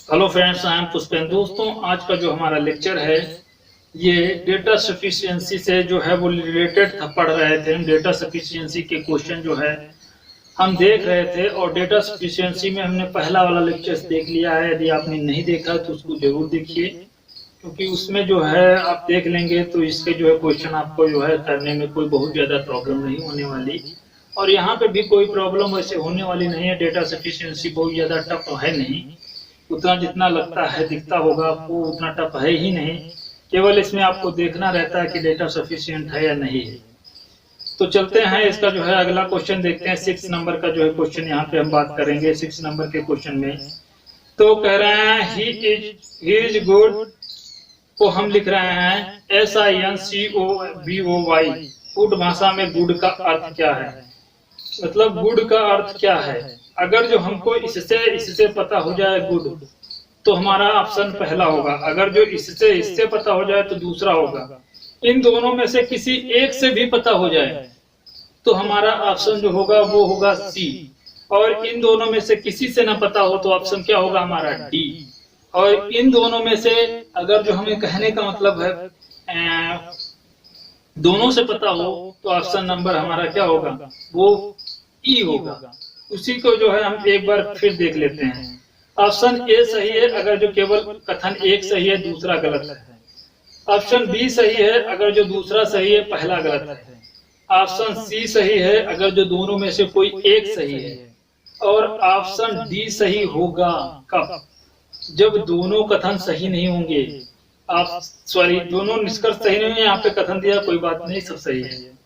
Hello friends, I am Pushpen. दोस्तों, आज का जो हमारा लेक्चर है ये डेटा सफिशिएंसी से जो है वो रिलेटेड था। पढ़ रहे थे हम डेटा सफिशिएंसी के क्वेश्चन जो है हम देख रहे थे, और डेटा सफिशिएंसी में हमने पहला वाला लेक्चर देख लिया है। यदि आपने नहीं देखा तो उसको जरूर देखिए, क्योंकि उसमें जो है आप देख लेंगे तो इसके जो है क्वेश्चन आपको जो है करने में कोई बहुत ज्यादा प्रॉब्लम नहीं होने वाली, और यहाँ पे भी कोई प्रॉब्लम वैसे होने वाली नहीं है। डेटा सफिशिएंसी बहुत ज्यादा टफ है नहीं, उतना जितना लगता है दिखता होगा आपको उतना टफ है ही नहीं। केवल इसमें आपको देखना रहता है कि डेटा सफिशिएंट है या नहीं है। तो चलते हैं, इसका जो है अगला क्वेश्चन देखते हैं। 6 नंबर का जो है क्वेश्चन यहाँ पे हम बात करेंगे। 6 नंबर के क्वेश्चन में तो कह रहे हैं ही इज गुड को हम लिख रहे हैं SINCOBOY। गुड भाषा में गुड का अर्थ क्या है, मतलब गुड का अर्थ क्या है। अगर जो हमको इससे पता हो जाए गुड, तो हमारा ऑप्शन पहला होगा। अगर जो इससे पता हो जाए तो दूसरा होगा। इन दोनों में से किसी एक से भी पता हो जाए तो हमारा ऑप्शन जो होगा वो होगा सी, और इन दोनों में से किसी से ना पता हो तो ऑप्शन क्या होगा हमारा डी। और इन दोनों में से अगर जो हमें कहने का मतलब है दोनों से पता हो तो ऑप्शन नंबर हमारा क्या होगा, वो ई होगा। उसी को जो है हम एक बार फिर देख लेते हैं। ऑप्शन ए सही है अगर जो केवल कथन एक सही है दूसरा गलत है। ऑप्शन बी सही है अगर जो दूसरा सही है पहला गलत है। ऑप्शन सी सही है अगर जो दोनों में से कोई एक सही है। और ऑप्शन डी सही होगा कब, जब दोनों कथन सही नहीं होंगे। आप सॉरी, दोनों निष्कर्ष सही नहीं है, यहाँ पे कथन दिया कोई बात नहीं, सब सही है।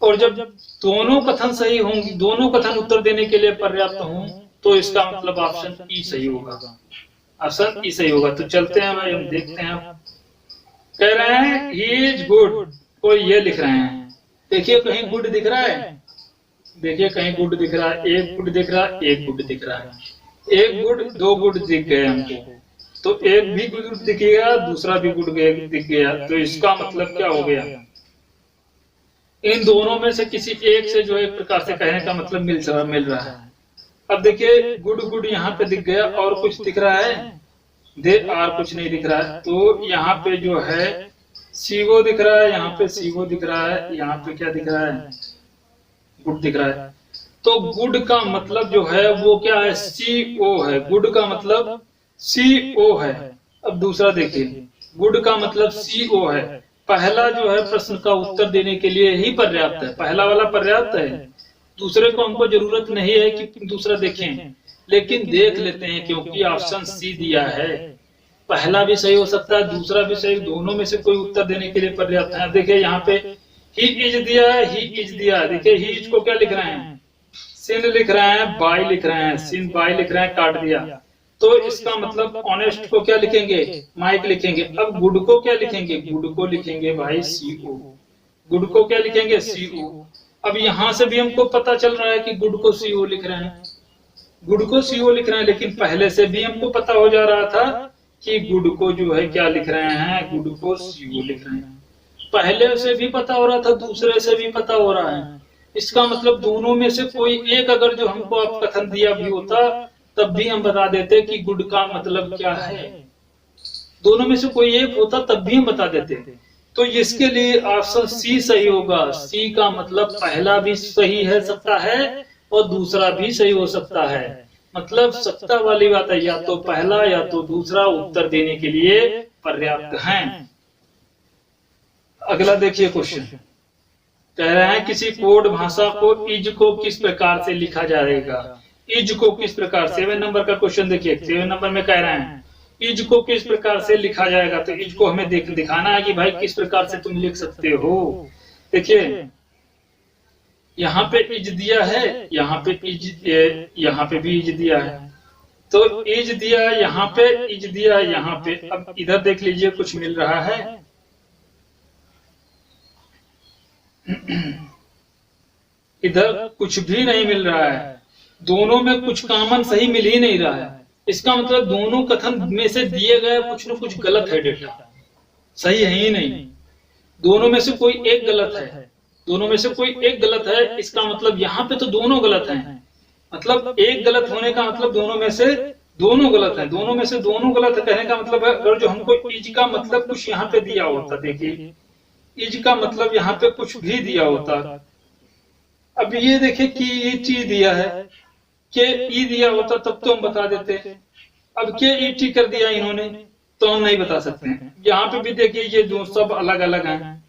और जब दोनों कथन सही होंगे, दोनों कथन उत्तर देने के लिए पर्याप्त हों, तो इसका मतलब ऑप्शन ई सही होगा। ऑप्शन ई सही होगा। तो चलते हैं भाई, हम देखते हैं। कह रहे हैं ही इज गुड को ये लिख रहे हैं। देखिए कहीं गुड दिख रहा है, देखिए कहीं गुड दिख रहा है, एक गुड दिख रहा है, एक गुड दिख रहा है, एक गुड दो गुड दिख गए हमको। तो एक भी गुड दिख गया, दूसरा भी गुड दिख गया, तो इसका मतलब क्या हो गया, इन दोनों में से किसी एक से जो एक प्रकार से कहने का मतलब मिल रहा है। अब देखिए गुड गुड यहाँ पे दिख गया, और कुछ दिख रहा है दे आर कुछ नहीं दिख रहा है। तो यहाँ पे जो है सीओ दिख रहा है, यहाँ पे सीओ दिख रहा है, यहाँ पे क्या दिख रहा है, गुड दिख रहा है। तो गुड का मतलब जो है वो क्या है, सीओ है। गुड का मतलब सीओ है। अब दूसरा देखिए, गुड का मतलब सीओ है। पहला जो है प्रश्न का उत्तर देने के लिए ही पर्याप्त है, पहला वाला पर्याप्त है। दूसरे को हमको जरूरत नहीं है कि दूसरा देखें, लेकिन देख लेते हैं क्योंकि ऑप्शन सी दिया है। पहला भी सही हो सकता है, दूसरा भी सही, दोनों में से कोई उत्तर देने के लिए पर्याप्त है। देखिए यहाँ पे ही इज दिया है, ही इज दिया है। देखिए ही इज को क्या लिख रहे हैं, सिन लिख रहे हैं, बाय लिख रहे हैं, सिन बाय लिख रहे हैं, काट दिया। तो इसका मतलब ऑनेस्ट को क्या लिखेंगे, माइक लिखेंगे। अब गुड को क्या लिखेंगे, गुड को लिखेंगे भाई सीओ। गुड को क्या लिखेंगे, सीओ। अब यहां से भी हमको पता चल रहा है कि गुड को सीओ लिख रहे हैं, गुड को सीओ लिख रहे हैं। लेकिन पहले से भी हमको पता हो जा रहा था कि गुड को जो है क्या लिख रहे हैं, गुड को सीओ लिख रहे हैं। पहले से भी पता हो रहा था, दूसरे से भी पता हो रहा है। इसका मतलब दोनों में से कोई एक अगर जो हमको आप कथन दिया भी होता तब भी हम बता देते कि गुड का मतलब क्या है। दोनों में से कोई एक होता तब भी हम बता देते। तो इसके लिए ऑप्शन सी सही होगा। सी का मतलब पहला भी सही है सकता है और दूसरा भी सही हो सकता है। मतलब सकता वाली बात है, या तो पहला या तो दूसरा उत्तर देने के लिए पर्याप्त है। अगला देखिए क्वेश्चन, कह रहे हैं किसी कोड भाषा को इज को किस प्रकार से लिखा जाएगा। इज को किस प्रकार, 7 नंबर का क्वेश्चन देखिए। 7 नंबर में कह रहे हैं इज को किस प्रकार से लिखा जाएगा। तो इज को हमें दिखाना है कि भाई किस प्रकार से तुम लिख सकते हो। देखिए यहाँ पे इज दिया है, यहाँ पे इज, यहाँ पे भी इज दिया है। तो इज दिया, यहाँ पे इज दिया, यहाँ पे। अब इधर देख लीजिए कुछ मिल रहा है, इधर कुछ भी नहीं मिल रहा है। दोनों में कुछ कॉमन सही मिल ही नहीं रहा है। इसका मतलब दोनों कथन में से दिए गए कुछ न कुछ गलत है, डेटा सही है ही नहीं। दोनों में से कोई एक गलत है, दोनों में से कोई एक गलत है। इसका मतलब यहाँ पे तो दोनों गलत हैं। मतलब एक गलत होने का मतलब दोनों में से दोनों गलत है, दोनों में से दोनों गलत है कहने का मतलब है अगर जो हमको इज का मतलब कुछ यहाँ पे दिया होता, देखिए इज का मतलब यहाँ पे कुछ भी दिया होता, अब ये देखिए कि ये चीज दिया है, के ई दिया होता तब तो हम बता देते, अब के ई टी कर दिया इन्होंने तो हम नहीं बता सकते हैं। यहाँ पे भी देखिए ये जो सब अलग अलग हैं,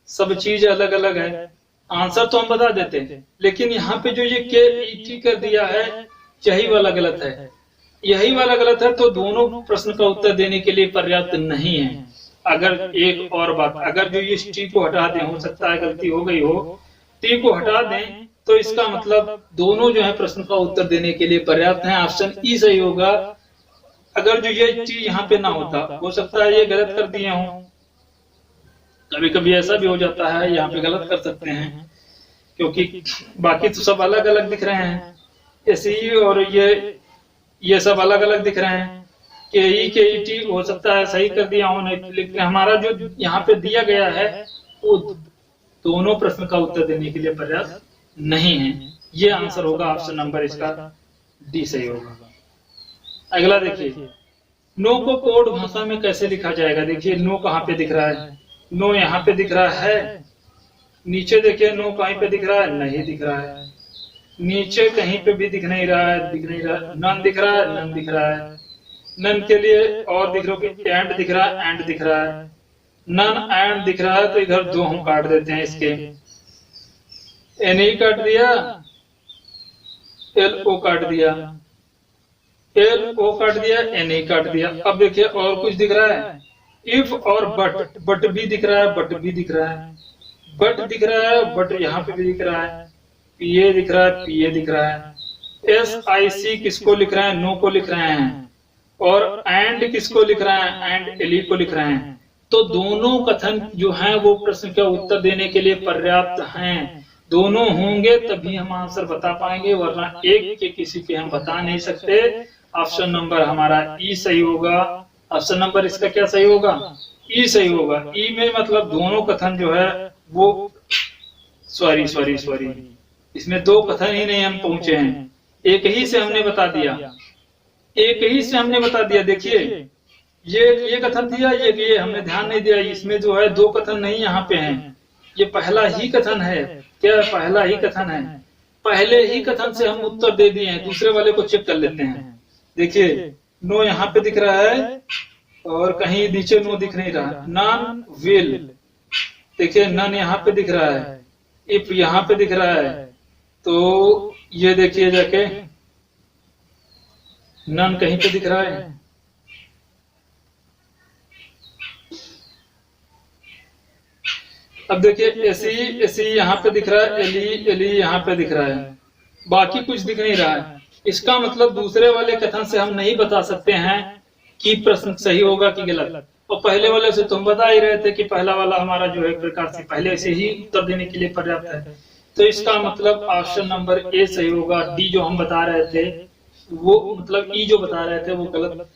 सब चीज अलग अलग है, आंसर तो हम बता देते हैं, लेकिन यहाँ पे जो ये के ई टी कर दिया है यही वाला गलत है, यही वाला गलत है, तो दोनों प्रश्न का उत्तर देने के लिए पर्याप्त नहीं है। अगर एक और बात, अगर जो ये टी को हटा दें, हो सकता है गलती हो गई हो, टी को हटा दें तो इसका मतलब दोनों जो है प्रश्न का उत्तर देने के लिए पर्याप्त है। ऑप्शन ई सही होगा। अगर जो ये टी यहाँ पे ना होता, हो सकता है ये गलत कर दिए हों, कभी कभी ऐसा भी हो जाता है, यहाँ पे गलत कर सकते हैं क्योंकि बाकी तो सब अलग अलग दिख रहे हैं, ऐसे ही और ये सब अलग अलग दिख रहे हैं, के ई के ई टी हो सकता है सही कर दिया हो, नहीं, लेकिन हमारा जो यहाँ पे दिया गया है वो दोनों प्रश्न का उत्तर देने के लिए पर्याप्त नहीं है। ये आंसर होगा ऑप्शन नंबर इसका डी सही होगा। अगला देखिए, नो को कोड भाषा में कैसे लिखा जाएगा। देखिए नो कहाँ पे दिख रहा है, नो यहाँ पे दिख रहा है, नीचे देखिए नो कहीं पे दिख रहा है, नहीं दिख रहा है, नीचे कहीं पे भी दिख नहीं रहा है, दिख नहीं रहा, नन दिख रहा है, नन दिख रहा है, नन के लिए और दिख रहा है, एंड दिख रहा है, एंड दिख रहा है, नन एंड दिख रहा है, तो इधर दो हम काट देते हैं, इसके एन ई काट दिया, एल ओ काट दिया, एल ओ काट दिया, एन ई काट दिया। अब देखिए और कुछ दिख रहा है, इफ और बट, बट भी दिख रहा है, बट भी दिख रहा है, बट दिख रहा है, बट यहाँ पे भी दिख रहा है, पीए दिख रहा है, पीए दिख रहा है, एस आई सी किसको लिख रहे हैं, नो को लिख रहे हैं, और एंड किसको लिख रहे हैं, एंड एली को लिख रहे हैं। तो दोनों कथन जो हैं वो प्रश्न का उत्तर देने के लिए पर्याप्त हैं, दोनों होंगे तभी हम आंसर बता पाएंगे, वरना एक के किसी पे हम बता नहीं सकते। ऑप्शन नंबर हमारा ई सही होगा। ऑप्शन नंबर इसका क्या सही होगा, ई सही होगा। ई में मतलब दोनों कथन जो है वो सॉरी इसमें दो कथन ही नहीं हम पहुंचे हैं, एक ही से हमने बता दिया, एक ही से हमने बता दिया। देखिए ये कथन दिया, ये हमने ध्यान नहीं दिया, इसमें जो है दो कथन नहीं यहाँ पे हैं, ये पहला ही कथन है। क्या पहला ही कथन है, पहले ही कथन से हम उत्तर दे दिए हैं, दूसरे वाले को चेक कर लेते हैं। देखिए नो यहाँ पे दिख रहा है और कहीं नीचे नो दिख नहीं रहा, नन विल, देखिए नन यहाँ पे दिख रहा है, इफ यहाँ पे दिख रहा है, तो ये देखिए जाके नन कहीं पे दिख रहा है, अब देखिए एसी यहाँ पे दिख रहा है, एली यहाँ पे दिख रहा है, बाकी कुछ दिख नहीं रहा है। इसका मतलब दूसरे वाले कथन से हम नहीं बता सकते हैं कि प्रश्न सही होगा कि गलत। और पहले वाले से तुम बता ही रहे थे कि पहला वाला हमारा जो है प्रकार से पहले से ही उत्तर देने के लिए पर्याप्त है, तो इसका मतलब ऑप्शन नंबर ए सही होगा। डी जो हम बता रहे थे वो मतलब ई जो बता रहे थे वो गलत,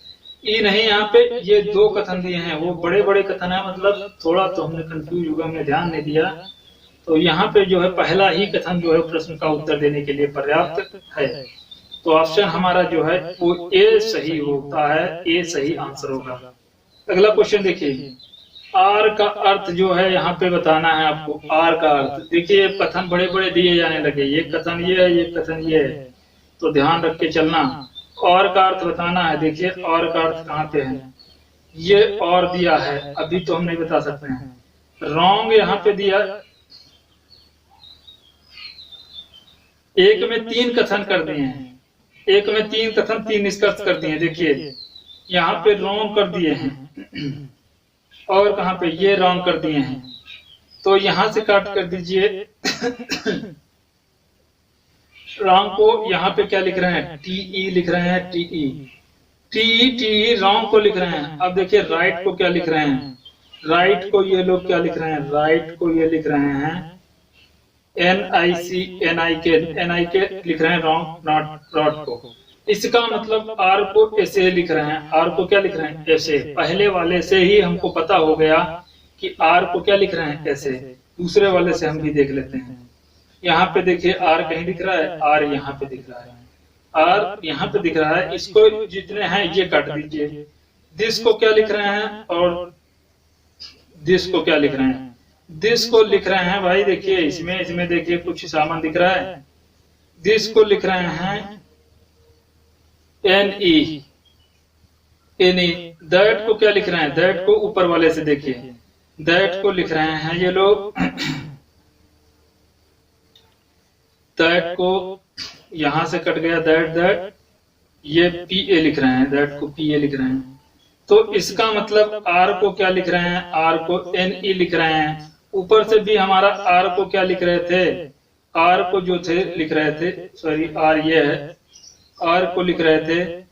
ई नहीं, यहाँ पे ये दो कथन दिए हैं, वो बड़े बड़े कथन है, मतलब थोड़ा तो हमने कंफ्यूज हुआ, हमने ध्यान नहीं दिया। तो यहाँ पे जो है पहला ही कथन जो है प्रश्न का उत्तर देने के लिए पर्याप्त है, तो ऑप्शन हमारा जो है वो ए सही होता है, ए सही आंसर होगा। अगला क्वेश्चन देखिए, आर का अर्थ जो है यहाँ पे बताना है आपको। आर का अर्थ देखिए, कथन बड़े बड़े दिए जाने लगे, ये कथन ये है, ये कथन ये है, तो ध्यान रख के चलना। और का अर्थ बताना है। देखिए और का अर्थ कहाँ पे है, ये और दिया है, अभी तो हम नहीं बता सकते हैं। रॉन्ग यहाँ पे दिया, एक में तीन कथन कर दिए हैं, एक में तीन कथन तीन निष्कर्ष कर दिए। देखिए यहाँ पे रॉन्ग कर दिए हैं, और कहाँ पे ये रॉन्ग कर दिए हैं, तो यहां से काट कर दीजिए। रॉन्ग को यहाँ पे क्या लिख रहे हैं, टीई लिख रहे हैं, टीई रॉन्ग को लिख रहे हैं। अब देखिए राइट को क्या लिख रहे हैं, राइट को ये लोग क्या लिख रहे हैं, राइट को ये लिख रहे हैं NIK लिख रहे हैं, रॉन्ग नॉट रॉट को। इसका मतलब आर को ऐसे लिख रहे हैं, आर को क्या लिख रहे हैं, ऐसे। पहले वाले से ही हमको पता हो गया कि आर को क्या लिख रहे हैं, ऐसे। दूसरे वाले से हम भी देख लेते हैं। यहाँ पे देखिए आर कहीं दिख रहा है, आर यहाँ पे दिख रहा है, आर यहाँ पे दिख रहा है, इसको जितने हैं ये काट दीजिए। दिस को क्या लिख रहे हैं और दिस को क्या लिख रहे हैं? दिस को लिख रहे हैं भाई, देखिए इसमें देखिए कुछ सामान दिख रहा है। दिस को लिख रहे हैं NE, दैट को क्या लिख रहे हैं? दैट को ऊपर वाले से देखिए, दैट को लिख रहे हैं ये लोग दैट को यहां से कट गया, दैट ये PA लिख रहे हैं, दैट को PA लिख रहे हैं। तो इसका मतलब आर को क्या लिख रहे हैं? आर को NE लिख रहे हैं। ऊपर से भी हमारा आर को क्या लिख रहे थे? आर को जो थे लिख रहे थे, सॉरी आर ये है, आर को लिख रहे थे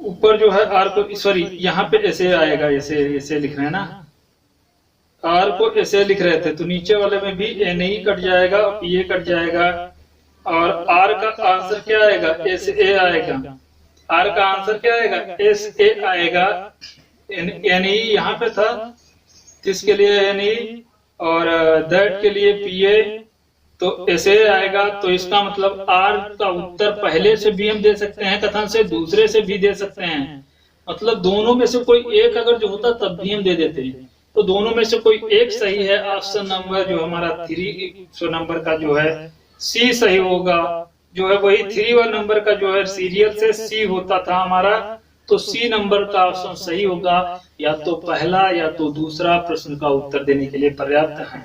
ऊपर जो है आर को, सॉरी यहाँ पे ऐसे आएगा, ऐसे लिख रहे हैं ना, आर को ऐसे लिख रहे थे, तो नीचे वाले में भी NE कट जाएगा, PA कट जाएगा, और आर का आंसर क्या आएगा? SA आएगा। आर का आंसर क्या आएगा? SA आएगा। NE यहाँ पे था, इसके लिए NE और दैट के लिए PA, तो SA आएगा। तो इसका मतलब आर का उत्तर पहले से भी हम दे सकते हैं कथन से, दूसरे से भी दे सकते हैं, मतलब दोनों में से कोई एक अगर जो होता तब भी हम दे देते हैं। तो दोनों में से कोई एक सही है। ऑप्शन नंबर जो हमारा 3 नंबर का जो है C सही होगा। जो है वही 3 नंबर का जो है सीरियल से C होता था हमारा, तो C नंबर का ऑप्शन सही होगा। या तो पहला या तो दूसरा प्रश्न का उत्तर देने के लिए पर्याप्त है।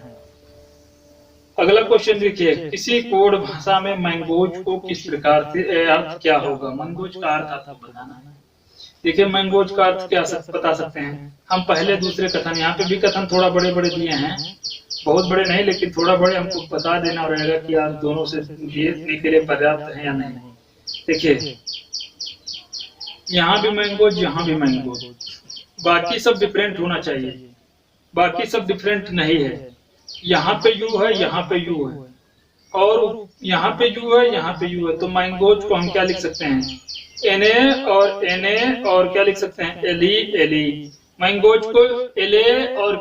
अगला क्वेश्चन देखिए, किसी कोड भाषा में मैंगोज को किस प्रकार से अर्थ क्या होगा? मैंगोज का अर्थ आपको बताना है। देखिए मैंगोज का अर्थ क्या बता सकते हैं हम? पहले दूसरे कथन, यहाँ पे भी कथन थोड़ा बड़े बड़े दिए हैं, बहुत बड़े नहीं लेकिन थोड़ा बड़े, हमको बता देना रहेगा कि आप दोनों से ये के लिए पर्याप्त है या नहीं। देखिए यहाँ भी मैंगोज, यहाँ भी मैंगोज, बाकी सब डिफरेंट होना चाहिए, बाकी सब डिफरेंट नहीं है। यहाँ पे यू है, यहाँ पे यू है, और यहाँ पे यू है, यहाँ पे यू है, तो मैंगोज को हम क्या लिख सकते हैं? NA और क्या लिख सकते हैं? LE। मैंगोज को LA और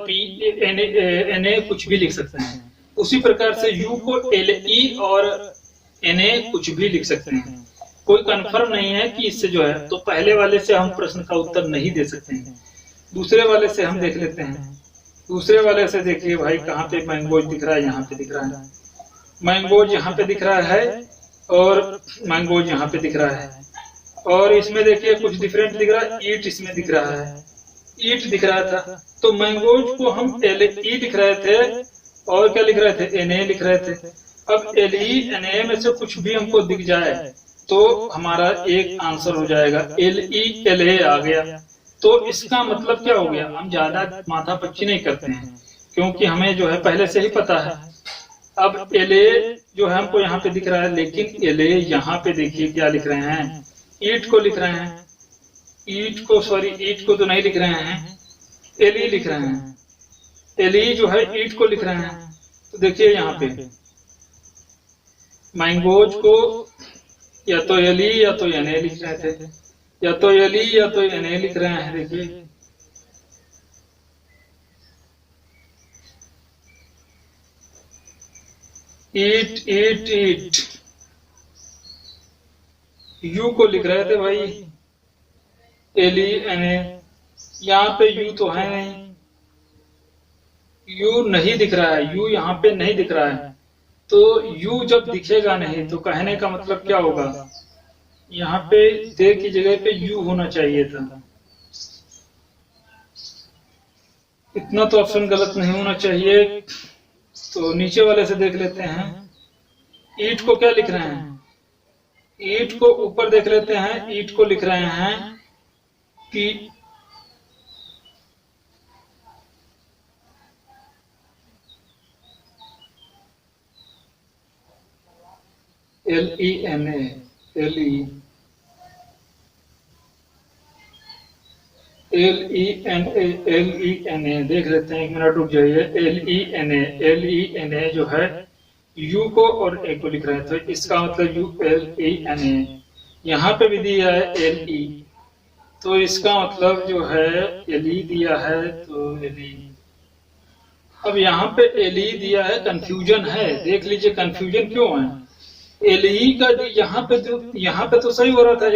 NA कुछ भी लिख सकते हैं। उसी प्रकार से यू को LE और NA कुछ भी लिख सकते हैं, कोई कंफर्म नहीं है कि इससे जो है। तो पहले वाले से हम प्रश्न का उत्तर नहीं दे सकते हैं, दूसरे वाले से हम देख लेते हैं। दूसरे वाले से देखिए भाई, कहाँ पे मैंगोज दिख रहा है? यहाँ पे दिख रहा है, मैंगोज यहाँ पे दिख रहा है और मैंगोज यहाँ पे दिख रहा है। और इसमें देखिए कुछ डिफरेंट दिख रहा है, ईट इसमें दिख रहा है, ईट दिख रहा था। तो मैंगोज को हम LE लिख रहे थे और क्या लिख रहे थे? NA लिख रहे थे। अब LE NA में से कुछ भी हमको दिख जाए तो हमारा एक आंसर हो जाएगा, LE LA आ गया। तो इसका मतलब क्या हो गया? हम ज्यादा माथापच्ची नहीं करते हैं क्योंकि हमें जो है पहले से ही पता है। अब LA जो है हमको यहाँ पे दिख रहा है, लेकिन LA यहाँ पे देखिए क्या लिख रहे हैं? ईट को लिख रहे हैं, ईट को, सॉरी ईट को तो नहीं लिख रहे हैं, LE लिख रहे हैं। LE जो है ईट को लिख रहे हैं। तो देखिए यहाँ पे मैंगोज को या तो LE या तो NA लिख रहे थे, या तो LE या तो NA लिख रहे हैं। देखिए ईट यू को लिख रहे थे भाई, LE NA। यहाँ पे यू तो है नहीं, यू नहीं दिख रहा है, यू यहाँ पे नहीं दिख रहा है। तो यू जब दिखेगा नहीं तो कहने का मतलब क्या होगा? यहाँ पे दे की जगह पे यू होना चाहिए था। इतना तो ऑप्शन गलत नहीं होना चाहिए। तो नीचे वाले से देख लेते हैं, ईट को क्या लिख रहे हैं? ईट को ऊपर देख लेते हैं, ईट को लिख रहे हैं कि LENA, LENA देख लेते हैं, 1 मिनट रुक जाइए। LENA जो है यू को और ए को लिख रहे हैं, तो इसका मतलब ULENA। यहाँ पे भी दिया है LE, तो इसका मतलब जो है LE दिया है, तो LE अब यहाँ पे एलई दिया है, कंफ्यूजन है, देख लीजिए कंफ्यूजन क्यों है। एलई का यहाँ पे तो सही हो रहा था,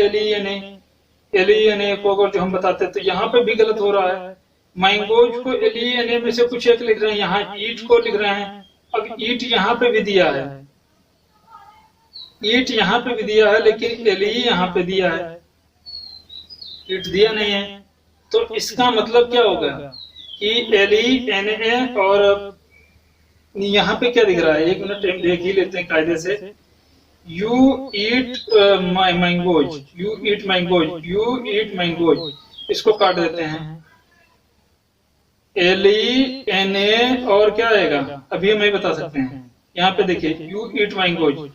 एलईएनए को अगर जो हम बताते तो यहाँ पे भी गलत हो रहा है। मैंगोज को एलईएनए में से कुछ एक लिख रहे हैं, यहाँ ईट को लिख रहे हैं। अब ईट यहाँ पे भी दिया है, ईट यहाँ पे भी दिया है, लेकिन एलई यहाँ पे दिया है, ईट दिया नहीं है। तो इसका मतलब क्या होगा कि एलईएनए, और यहाँ पे क्या दिख रहा है, एक मिनट देख ही लेते हैं कायदे से। You eat mangoes, you eat mangoes, you eat mangoes, इसको काट देते हैं। एलईएनए और क्या आएगा अभी हम नहीं बता सकते हैं। यहाँ पे देखिए you eat mangoes,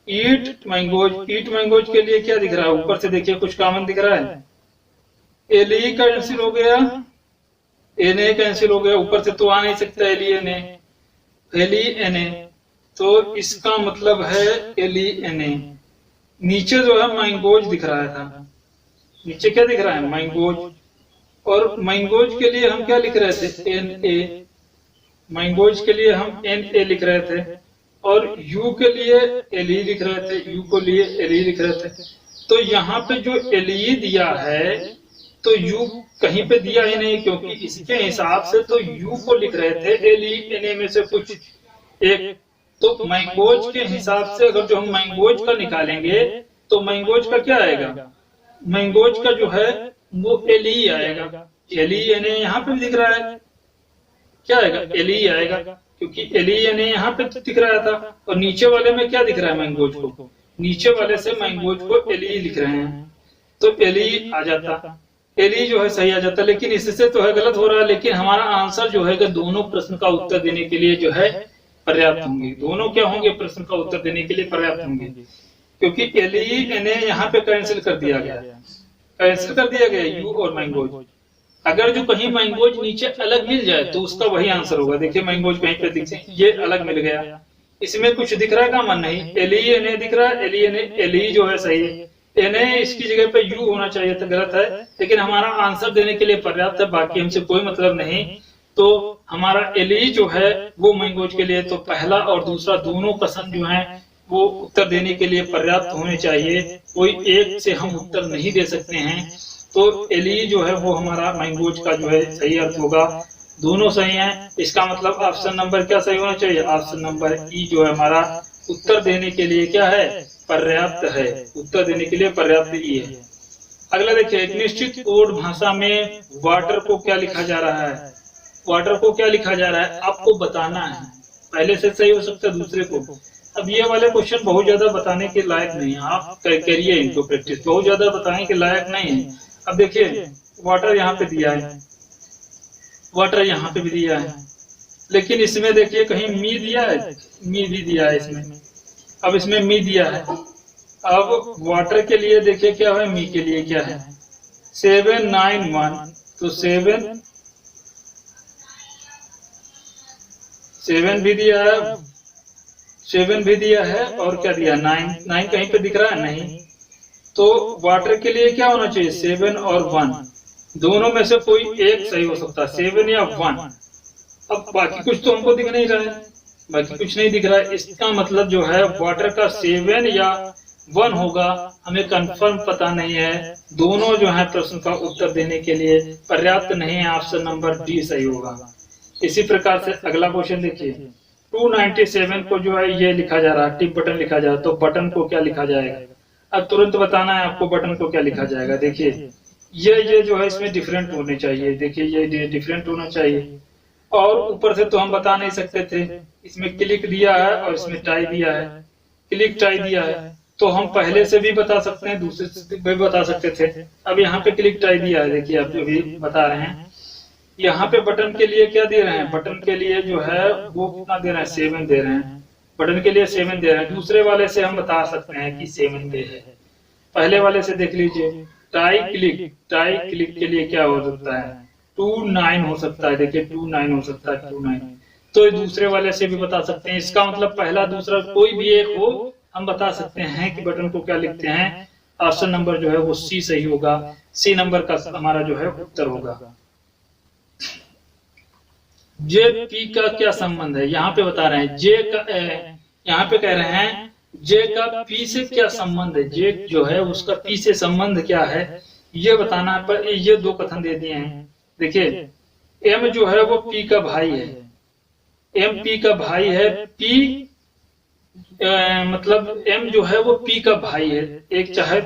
eat mangoes, eat mangoes के लिए क्या दिख रहा है, ऊपर से देखिए कुछ कॉमन दिख रहा है। एलई कैंसिल हो गया, एनए कैंसिल हो गया, ऊपर से तो आ नहीं सकता एलईएनए, एलईएनए, तो इसका मतलब है एलईएनए। नीचे जो है मैंगोज दिख रहा था, नीचे क्या दिख रहा है, मैंगोज, और मैंगोज के लिए हम क्या लिख रहे थे, एनए, मैंगोज के लिए हम एनए लिख रहे थे, और यू के लिए एलई लिख रहे थे, यू को लिए एलई लिख रहे थे। तो यहाँ पे जो एलई दिया है तो यू कहीं पे दिया ही नहीं, क्योंकि इसके हिसाब से तो यू को लिख रहे थे एलईएनए में से कुछ एक। तो मैंगोज के हिसाब से अगर जो हम मैंगोज का निकालेंगे तो मैंगोज का क्या आएगा, मैंगोज का जो है वो एलई आएगा। एलईएनए यहाँ पे भी दिख रहा है, क्या आएगा, एलई आएगा, क्योंकि एलईएनए यहाँ पे दिख रहा था। और नीचे वाले में क्या दिख रहा है, मैंगोज को, नीचे वाले से मैंगोज को एलई लिख रहे हैं, तो एलई आ जाता, एलई जो है सही आ जाता। लेकिन इससे तो है गलत हो रहा है, लेकिन हमारा आंसर जो है कि दोनों प्रश्न का उत्तर देने के लिए जो है पर्याप्त होंगे, दोनों क्या होंगे, प्रश्न का उत्तर देने के लिए पर्याप्त होंगे, क्योंकि एलईएनए यहाँ पे कैंसिल कर दिया गया, कैंसिल कर दिया गया यू और मैंगोज। अगर जो कहीं मैंगोज नीचे अलग मिल जाए तो उसका वही आंसर होगा। देखिए मैंगोज कहीं पे दिखे, ये अलग मिल गया, इसमें कुछ दिख रहा है का मन नहीं, एलईएनए दिख रहा है, एलईएनए, एलई जो है सही है, एनए इसकी जगह पे यू होना चाहिए था, गलत है, लेकिन हमारा आंसर देने के लिए पर्याप्त है, बाकी हमसे कोई मतलब नहीं। तो हमारा एलई जो है वो मैंगोज के लिए तो पहला और दूसरा दोनों कसन जो है वो उत्तर देने के लिए पर्याप्त होने चाहिए, कोई एक से हम उत्तर नहीं दे सकते हैं। तो एलई जो है वो हमारा मैंगोज का जो है सही अर्थ होगा, दोनों सही है। इसका मतलब ऑप्शन नंबर क्या सही होना चाहिए, ऑप्शन नंबर ई जो है हमारा उत्तर देने के लिए क्या है, पर्याप्त है, उत्तर देने के लिए पर्याप्त ई है। अगला देखिए, एक निश्चित कोड भाषा में वाटर को क्या लिखा जा रहा है, वाटर को क्या लिखा जा रहा है आपको बताना है, पहले से सही हो सकता है दूसरे को। अब ये वाले क्वेश्चन बहुत ज्यादा बताने के लायक नहीं है, आप करिए इनको प्रैक्टिस, बहुत ज्यादा बताने के लायक नहीं है। अब देखिए वाटर यहाँ पे दिया है, वाटर यहाँ पे भी दिया है, लेकिन इसमें देखिए कहीं मी दिया है, मी भी दिया है इसमें, अब इसमें मी दिया है। अब वाटर के लिए देखिए क्या है, मी के लिए क्या है, 791, तो 7 भी दिया है, 7 भी दिया है, और क्या दिया, 9 कहीं पे दिख रहा है नहीं। तो वाटर के लिए क्या होना चाहिए, 7 और 1, दोनों में से कोई एक सही हो सकता है, 7 या 1। अब बाकी कुछ तो हमको दिख नहीं रहा है, बाकी कुछ नहीं दिख रहा है, इसका मतलब जो है वाटर का 7 या 1 होगा, हमें कंफर्म पता नहीं है, दोनों जो है प्रश्न का उत्तर देने के लिए पर्याप्त नहीं है, ऑप्शन नंबर डी सही होगा। इसी प्रकार से अगला क्वेश्चन देखिए, 297 को जो है ये लिखा जा रहा है, टिक बटन लिखा जा रहा है, तो बटन को क्या लिखा जाएगा, अब तुरंत बताना है आपको बटन को क्या लिखा जाएगा। देखिए ये जो है इसमें डिफरेंट होने चाहिए, देखिए ये डिफरेंट होना चाहिए, और ऊपर से तो हम बता नहीं सकते थे, इसमें क्लिक दिया है और इसमें टाई दिया है, क्लिक टाई दिया है, तो हम पहले से भी बता सकते हैं, दूसरे से भी बता सकते थे। अब यहाँ पे क्लिक टाई दिया है, देखिए आप जो भी बता रहे हैं, यहाँ पे बटन के लिए क्या दे रहे हैं, बटन के लिए जो है वो कितना दे रहे हैं, 7 दे रहे हैं, बटन के लिए 7 दे रहे हैं। दूसरे वाले से हम बता सकते हैं कि 7 दे है, पहले वाले से देख लीजिए, टाई क्लिक के लिए क्या हो सकता है, 29 हो सकता है, देखिए 29 हो सकता है, 29, तो दूसरे वाले से भी बता सकते हैं। इसका मतलब पहला दूसरा कोई भी एक हो, हम बता सकते हैं कि बटन को क्या लिखते हैं, ऑप्शन नंबर जो है वो सी सही होगा, सी नंबर का हमारा जो है उत्तर होगा। जे पी का क्या संबंध है, यहाँ पे बता रहे हैं जे का, यहाँ पे कह रहे हैं जे का पी से क्या संबंध है, जे जो है उसका पी से संबंध क्या है ये बताना। पर ये दो कथन दे दिए हैं। देखिए एम जो है वो पी का भाई है, एम पी का भाई है, पी मतलब एम जो है वो पी का भाई है। एक चाहे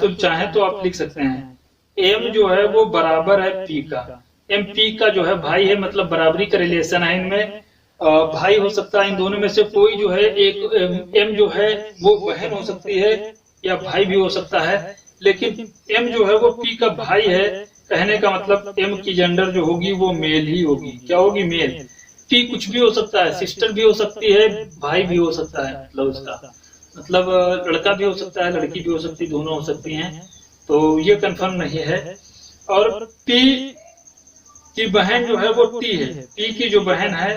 तो आप लिख सकते हैं एम जो है वो बराबर है पी का, एम पी का जो है भाई है, मतलब बराबरी का रिलेशन है इनमें। भाई हो सकता है इन दोनों में से कोई जो है एक, एम जो है वो बहन हो सकती है या भाई भी हो सकता है, लेकिन एम जो है वो पी का भाई है। कहने का मतलब एम की जेंडर जो होगी वो मेल ही होगी। क्या होगी? मेल। पी कुछ भी हो सकता है, सिस्टर भी हो सकती है, भाई भी हो सकता है, मतलब उसका मतलब लड़का भी हो सकता है, लड़की भी हो सकती है, दोनों हो सकती हैं, तो ये कंफर्म नहीं है। और पी की बहन जो है वो टी है, पी की जो बहन है,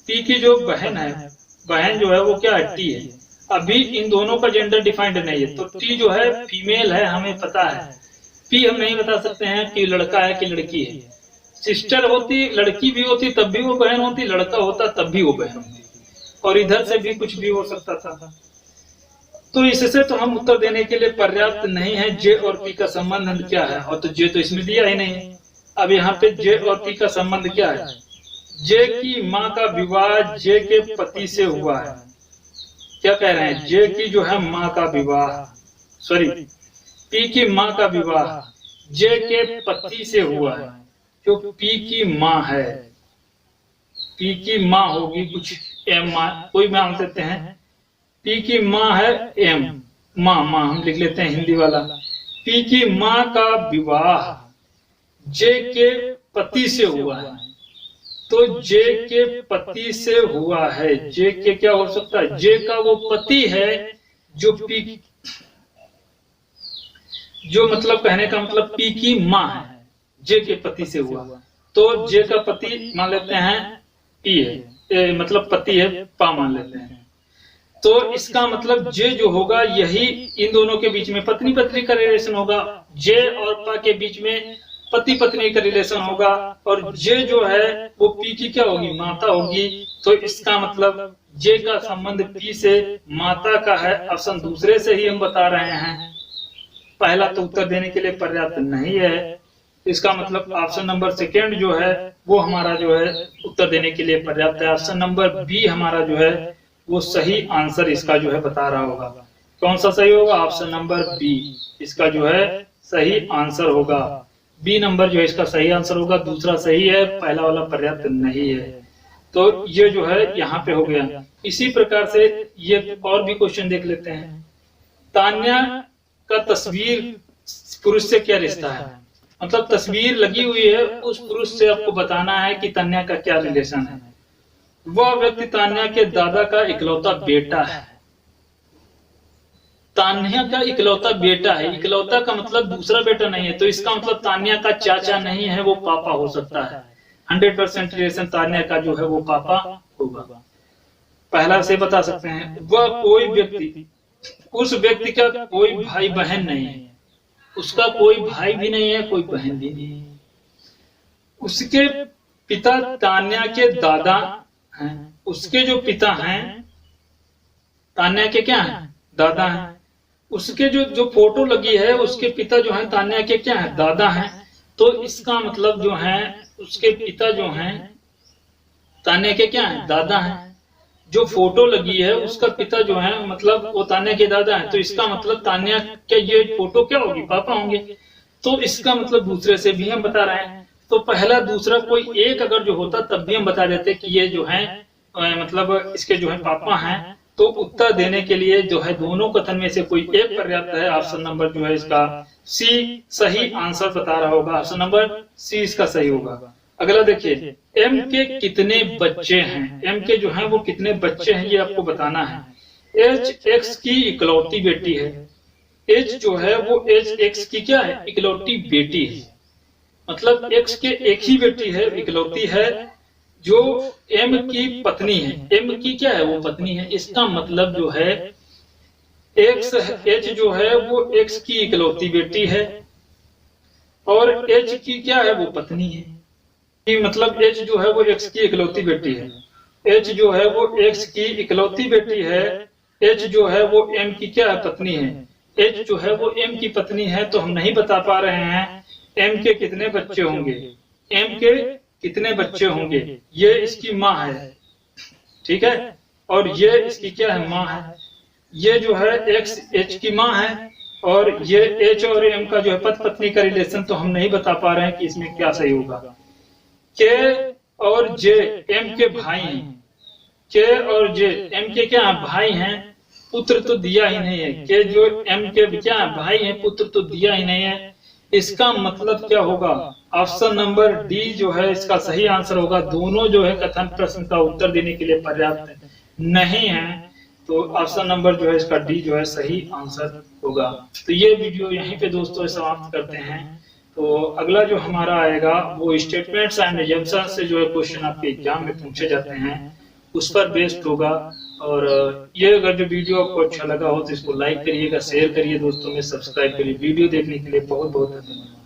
पी की जो बहन है, बहन जो है वो क्या है? टी है। अभी इन दोनों का जेंडर डिफाइंड नहीं है, तो टी जो है फीमेल है हमें पता है, पी हम नहीं बता सकते हैं कि लड़का है कि लड़की है। सिस्टर होती, लड़की भी होती तब भी वो बहन होती, लड़का होता तब भी वो बहन होती, और इधर से भी कुछ भी हो सकता था। तो इससे तो हम उत्तर देने के लिए पर्याप्त नहीं है जे और पी का संबंध क्या है, और तो जे तो इसमें दिया ही नहीं। अब यहाँ पे जे और पी का संबंध क्या है? जे की माँ का विवाह जे के पति से हुआ है। क्या कह रहे हैं? जे की जो है माँ का विवाह, सॉरी पी की माँ का विवाह जे के पति से हुआ है। जो पी की माँ है, पी की माँ होगी कुछ एम माँ, कोई मान लेते हैं, पी की माँ है एम, माँ माँ हम लिख लेते हैं हिंदी वाला। पी की माँ का विवाह जे के पति से हुआ है, तो जे के पति से हुआ है। जे के क्या हो सकता है? जे का वो पति है जो पी, जो मतलब कहने का मतलब पी की माँ है, जे के पति से हुआ, तो जे का पति मान लेते हैं पी है, मतलब पति है पा मान लेते हैं। तो इसका मतलब जे जो होगा यही इन दोनों के बीच में पत्नी पत्नी का रिलेशन होगा, जे और पा के बीच में पति पत्नी का रिलेशन होगा, और जे जो है वो पी की क्या होगी? माता होगी। तो इसका मतलब जे का संबंध पी से माता का है। ऑप्शन दूसरे से ही हम बता रहे हैं, पहला तो उत्तर देने के लिए पर्याप्त नहीं है। इसका मतलब ऑप्शन नंबर सेकेंड जो है वो हमारा जो है उत्तर देने के लिए पर्याप्त है। ऑप्शन नंबर बी हमारा जो है वो सही आंसर इसका जो है बता रहा होगा। कौन सा सही होगा? ऑप्शन नंबर बी इसका जो है सही आंसर होगा। बी नंबर जो है इसका सही आंसर होगा। दूसरा सही है, पहला वाला पर्याप्त नहीं है। तो ये जो है यहाँ पे हो गया। इसी प्रकार से ये और भी क्वेश्चन देख लेते हैं। तान्या का तस्वीर पुरुष से क्या रिश्ता है? मतलब तस्वीर लगी हुई है, उस पुरुष से आपको बताना है कि तान्या का क्या रिलेशन है। वह व्यक्ति तान्या के दादा का इकलौता बेटा है। तान्या का इकलौता बेटा है, इकलौता का मतलब दूसरा बेटा नहीं है, तो इसका मतलब तान्या का चाचा नहीं है, वो पापा हो सकता है। 100% रिलेशन तान्या का जो है वो पापा होगा। पहला से बता सकते हैं। वह कोई व्यक्ति, उस व्यक्ति का कोई भाई बहन नहीं है, उसका कोई भाई भी नहीं है, कोई बहन भी नहीं है। उसके पिता तान्या के दादा हैं, उसके जो पिता हैं तान्या के क्या हैं? दादा हैं। उसके जो फोटो लगी है उसके पिता जो है तान्या के क्या है? दादा हैं। तो इसका मतलब जो है उसके पिता जो हैं तान्या के क्या है? दादा हैं। जो फोटो लगी है उसका पिता जो है मतलब वो तान्या के दादा है, तो इसका मतलब तान्या के ये फोटो क्या होगी? पापा होंगे। तो इसका मतलब दूसरे से भी हम बता रहे हैं। तो पहला दूसरा कोई एक अगर जो होता तब भी हम बता देते कि ये जो है मतलब इसके जो है पापा हैं। तो उत्तर देने के लिए जो है दोनों कथन में से कोई एक पर्याप्त है। ऑप्शन नंबर जो है इसका सी सही आंसर बता रहा होगा। ऑप्शन नंबर सी इसका सही होगा। अगला देखिए, एम के कितने बच्चे हैं? एम के जो है वो कितने बच्चे हैं ये आपको बताना है। एच एक्स की इकलौती बेटी है। एच जो है वो एच एक्स की क्या है? इकलौती बेटी है। मतलब एक्स के एक ही बेटी है, इकलौती है, जो एम की पत्नी है। एम की क्या है? वो पत्नी है। इसका मतलब जो है एक्स एच जो है वो एक्स की इकलौती बेटी है और एच की क्या है? वो पत्नी है। कि मतलब एच जो है वो एक्स की इकलौती बेटी है, एच जो है वो एक्स की इकलौती बेटी है, एच जो है वो एम की क्या है, पत्नी है, एच जो है वो एम की पत्नी है। तो हम नहीं बता पा रहे हैं एम के कितने बच्चे होंगे, एम के कितने बच्चे होंगे। ये इसकी माँ है, ठीक है, और ये इसकी क्या है, माँ है। ये जो है एक्स एच की माँ है, और ये एच और एम का जो है पति पत्नी का रिलेशन, तो हम नहीं बता पा रहे हैं कि इसमें क्या सही होगा। के और जे एम के भाई हैं, के और जे एम के क्या भाई हैं, पुत्र तो दिया ही नहीं है। के जो एम के क्या भाई हैं, पुत्र तो दिया ही नहीं है। इसका मतलब क्या होगा, ऑप्शन नंबर डी जो है इसका सही आंसर होगा। दोनों जो है कथन प्रश्न का उत्तर देने के लिए पर्याप्त नहीं है, तो ऑप्शन नंबर जो है इसका डी जो है सही आंसर होगा। तो ये वीडियो यहीं पे दोस्तों समाप्त करते हैं। तो अगला जो हमारा आएगा वो स्टेटमेंट्स एंड एजम्पशन से जो है क्वेश्चन आपके एग्जाम में पूछे जाते हैं, उस पर बेस्ड होगा। और ये अगर जो वीडियो आपको अच्छा लगा हो तो इसको लाइक करिएगा, शेयर करिए, दोस्तों में सब्सक्राइब करिए। वीडियो देखने के लिए बहुत बहुत धन्यवाद।